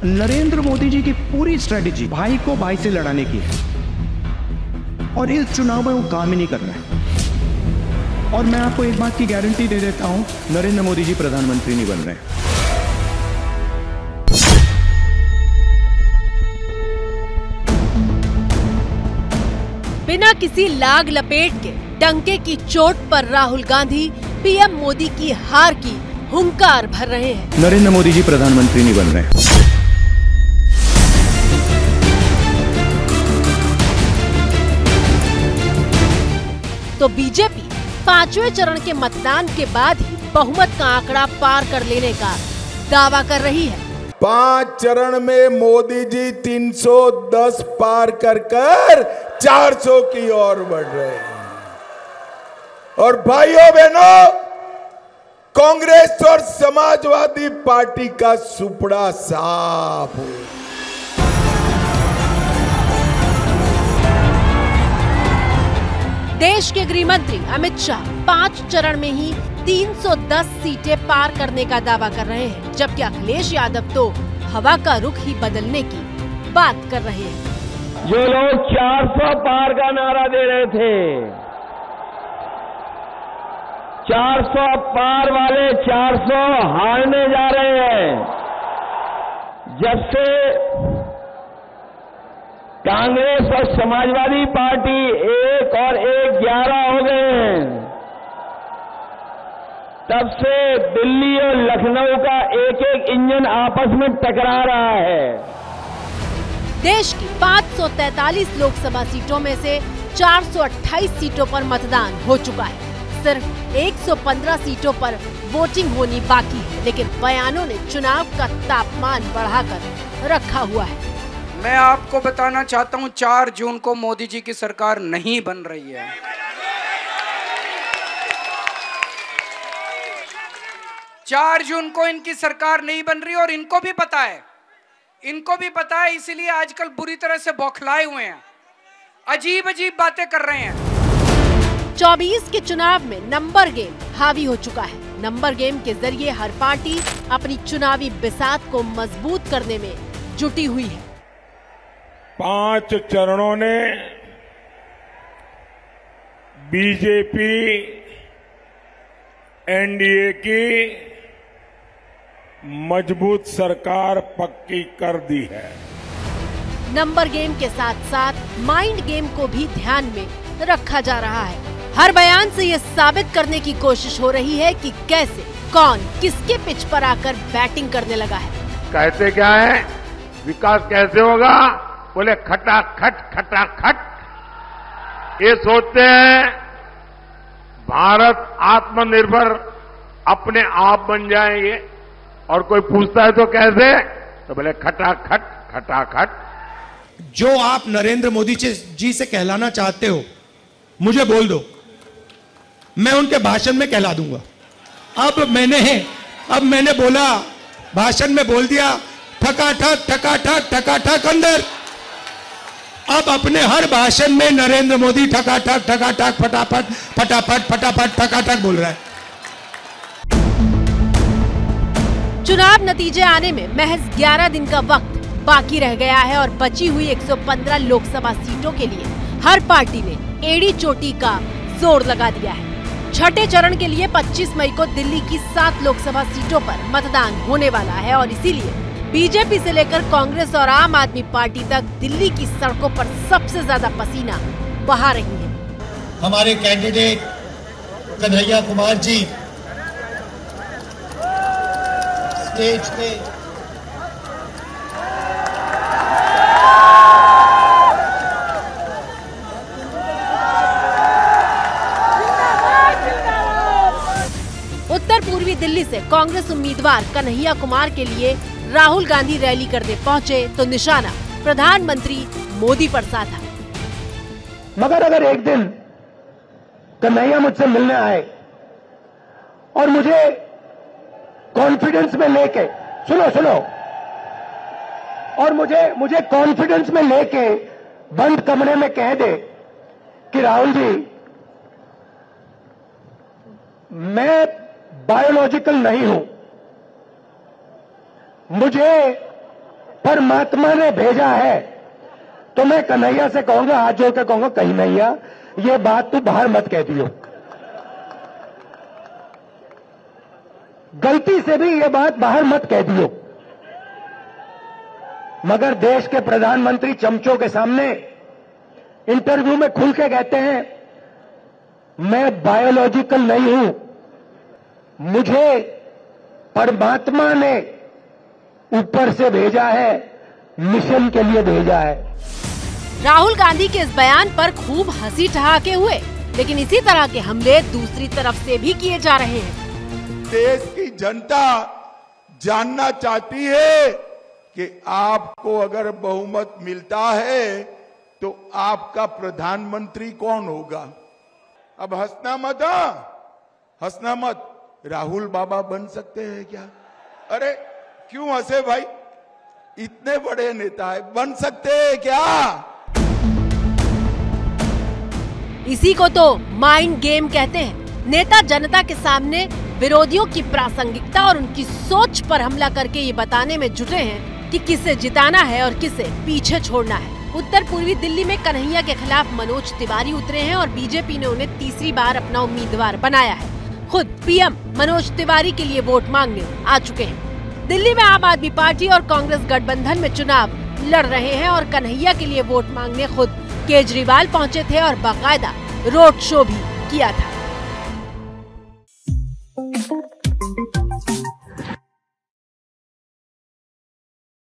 नरेंद्र मोदी जी की पूरी स्ट्रेटेजी भाई को भाई से लड़ाने की है और इस चुनाव में वो काम ही नहीं कर रहा है। और मैं आपको एक बात की गारंटी दे देता हूं, नरेंद्र मोदी जी प्रधानमंत्री नहीं बन रहे हैं। बिना किसी लाग लपेट के डंके की चोट पर राहुल गांधी पीएम मोदी की हार की हुंकार भर रहे हैं। नरेंद्र मोदी जी प्रधानमंत्री नहीं बन रहे हैं। तो बीजेपी पांचवें चरण के मतदान के बाद ही बहुमत का आंकड़ा पार कर लेने का दावा कर रही है। 5 चरण में मोदी जी 310 पार कर 400 की ओर बढ़ रहे हैं। और भाइयों बहनों, कांग्रेस और समाजवादी पार्टी का सुपड़ा साफ हो। देश के गृह मंत्री अमित शाह 5 चरण में ही 310 सीटें पार करने का दावा कर रहे हैं, जबकि अखिलेश यादव तो हवा का रुख ही बदलने की बात कर रहे हैं। जो लोग 400 पार का नारा दे रहे थे, 400 पार वाले 400 हारने जा रहे हैं। जब से कांग्रेस और समाजवादी पार्टी 1 और 1 11 हो गए हैं, तब से दिल्ली और लखनऊ का एक इंजन आपस में टकरा रहा है। देश की 543 लोकसभा सीटों में से 428 सीटों पर मतदान हो चुका है। सिर्फ 115 सीटों पर वोटिंग होनी बाकी है, लेकिन बयानों ने चुनाव का तापमान बढ़ाकर रखा हुआ है। मैं आपको बताना चाहता हूं, 4 जून को मोदी जी की सरकार नहीं बन रही है। 4 जून को इनकी सरकार नहीं बन रही और इनको भी पता है, इसीलिए आजकल बुरी तरह से बौखलाए हुए हैं, अजीब अजीब बातें कर रहे हैं। 24 के चुनाव में नंबर गेम हावी हो चुका है। नंबर गेम के जरिए हर पार्टी अपनी चुनावी बिसात को मजबूत करने में जुटी हुई है। 5 चरणों ने बीजेपी एनडीए की मजबूत सरकार पक्की कर दी है। नंबर गेम के साथ साथ माइंड गेम को भी ध्यान में रखा जा रहा है। हर बयान से ये साबित करने की कोशिश हो रही है कि कैसे कौन किसके पिच पर आकर बैटिंग करने लगा है। कहते क्या है, विकास कैसे होगा? बोले खटाखट खटाखट। ये सोचते हैं भारत आत्मनिर्भर अपने आप बन जाएंगे, और कोई पूछता है तो कैसे, तो बोले खटाखट खटाखट। जो आप नरेंद्र मोदी जी से कहलाना चाहते हो, मुझे बोल दो, मैं उनके भाषण में कहला दूंगा। अब मैंने बोला, भाषण में बोल दिया ठकाठक अंदर। अब अपने हर भाषण में नरेंद्र मोदी ठकाठक फटाफट ठकाठक बोल रहा है। चुनाव नतीजे आने में महज 11 दिन का वक्त बाकी रह गया है और बची हुई 115 लोकसभा सीटों के लिए हर पार्टी ने एड़ी चोटी का जोर लगा दिया है। छठे चरण के लिए 25 मई को दिल्ली की 7 लोकसभा सीटों पर मतदान होने वाला है और इसीलिए बीजेपी से लेकर कांग्रेस और आम आदमी पार्टी तक दिल्ली की सड़कों पर सबसे ज्यादा पसीना बहा रही है। हमारे कैंडिडेट कन्हैया कुमार जी स्टेज पे उत्तर पूर्वी दिल्ली से कांग्रेस उम्मीदवार कन्हैया कुमार के लिए राहुल गांधी रैली करने पहुंचे तो निशाना प्रधानमंत्री मोदी पर साधा। मगर अगर एक दिन कन्हैया मुझसे मिलने आए और मुझे कॉन्फिडेंस में लेके सुनो और मुझे कॉन्फिडेंस में लेके बंद कमरे में कह दे कि राहुल जी, मैं बायोलॉजिकल नहीं हूं, मुझे परमात्मा ने भेजा है, तो मैं कन्हैया से कहूंगा, हाथ जोड़ के कहूंगा, कन्हैया ये बात तू बाहर मत कह दियो, गलती से भी ये बात बाहर मत कह दियो। मगर देश के प्रधानमंत्री चमचों के सामने इंटरव्यू में खुल के कहते हैं, मैं बायोलॉजिकल नहीं हूं, मुझे परमात्मा ने ऊपर से भेजा है, मिशन के लिए भेजा है। राहुल गांधी के इस बयान पर खूब हंसी ठहाके हुए, लेकिन इसी तरह के हमले दूसरी तरफ से भी किए जा रहे हैं। देश की जनता जानना चाहती है कि आपको अगर बहुमत मिलता है तो आपका प्रधानमंत्री कौन होगा। अब हंसना मत, हंसना मत। राहुल बाबा बन सकते हैं क्या? अरे क्यों हंसे भाई, इतने बड़े नेता है, बन सकते हैं क्या? इसी को तो माइंड गेम कहते हैं। नेता जनता के सामने विरोधियों की प्रासंगिकता और उनकी सोच पर हमला करके ये बताने में जुटे हैं कि किसे जिताना है और किसे पीछे छोड़ना है। उत्तर पूर्वी दिल्ली में कन्हैया के खिलाफ मनोज तिवारी उतरे हैं और बीजेपी ने उन्हें तीसरी बार अपना उम्मीदवार बनाया है। खुद पीएम मनोज तिवारी के लिए वोट मांगने आ चुके हैं। दिल्ली में आम आदमी पार्टी और कांग्रेस गठबंधन में चुनाव लड़ रहे हैं और कन्हैया के लिए वोट मांगने खुद केजरीवाल पहुंचे थे और बाकायदा रोड शो भी किया था।